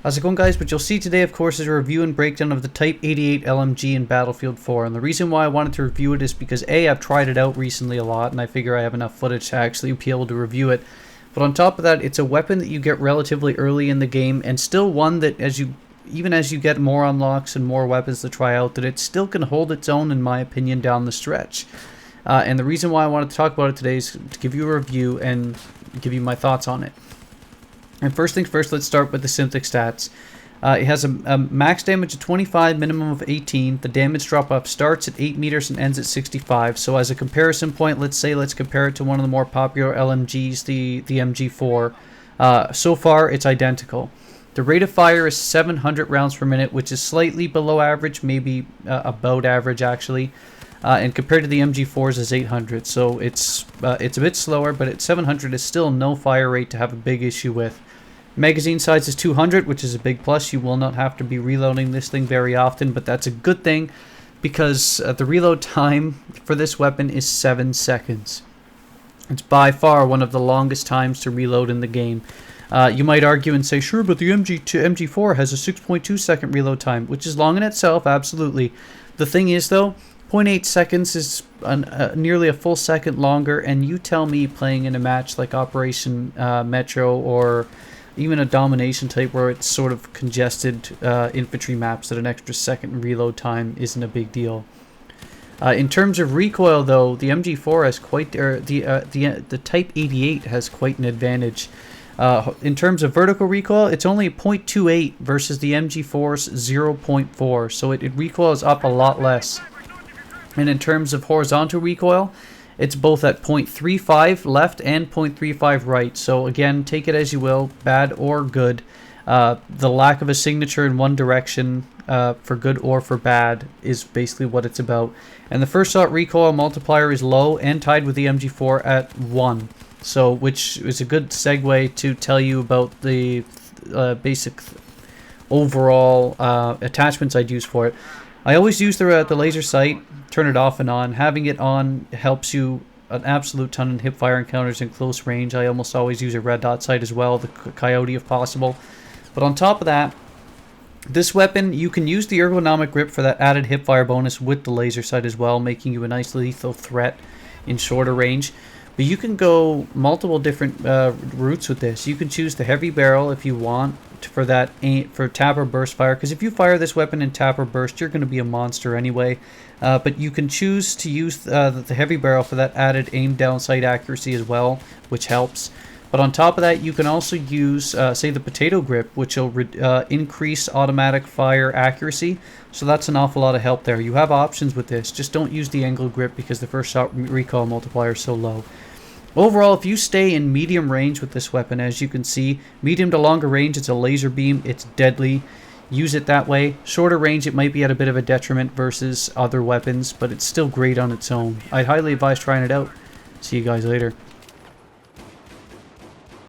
How's it going, guys? What you'll see today, of course, is a review and breakdown of the Type 88 LMG in Battlefield 4. And the reason why I wanted to review it is because A, I've tried it out recently a lot, and I figure I have enough footage to actually be able to review it. But on top of that, it's a weapon that you get relatively early in the game, and still one that even as you get more unlocks and more weapons to try out, that it still can hold its own, in my opinion, down the stretch. And the reason why I wanted to talk about it today is to give you a review and give you my thoughts on it. And first things first, let's start with the Synthic stats. It has a max damage of 25, minimum of 18. The damage drop-off starts at 8 meters and ends at 65. So as a comparison point, let's compare it to one of the more popular LMGs, the MG4. So far, it's identical. The rate of fire is 700 rounds per minute, which is slightly below average, maybe about average actually. And compared to the MG4's is 800, so it's a bit slower, but at 700 is still no fire rate to have a big issue with. Magazine size is 200, which is a big plus. You will not have to be reloading this thing very often, but that's a good thing because the reload time for this weapon is 7 seconds. It's by far one of the longest times to reload in the game. You might argue and say, sure, but the MG4 has a 6.2 second reload time, which is long in itself, absolutely. The thing is, though, 0.8 seconds is nearly a full second longer, and you tell me playing in a match like Operation Metro or even a domination type where it's sort of congested infantry maps that an extra second reload time isn't a big deal. In terms of recoil, though, the MG4 has quite, the Type 88 has quite an advantage. In terms of vertical recoil, it's only 0.28 versus the MG4's 0.4, so it recoils up a lot less. And in terms of horizontal recoil, it's both at 0.35 left and 0.35 right. So again, take it as you will, bad or good. The lack of a signature in one direction, for good or for bad, is basically what it's about. And the first shot recoil multiplier is low and tied with the MG4 at 1. So, which is a good segue to tell you about the basic overall attachments I'd use for it. I always use the laser sight, turn it off and on. Having it on helps you an absolute ton in hip-fire encounters in close range. I almost always use a red dot sight as well, the Coyote if possible. But on top of that, this weapon, you can use the Ergonomic Grip for that added hip-fire bonus with the laser sight as well, making you a nice lethal threat in shorter range. But you can go multiple different routes with this. You can choose the heavy barrel if you want for that for tap or burst fire, because if you fire this weapon in tap or burst, you're going to be a monster anyway. But you can choose to use the heavy barrel for that added aim down sight accuracy as well, which helps. But on top of that, you can also use, say, the potato grip, which will increase automatic fire accuracy. So that's an awful lot of help there. You have options with this. Just don't use the angle grip because the first shot recoil multiplier is so low. Overall, if you stay in medium range with this weapon, as you can see, medium to longer range, it's a laser beam. It's deadly. Use it that way. Shorter range, it might be at a bit of a detriment versus other weapons, but it's still great on its own. I'd highly advise trying it out. See you guys later.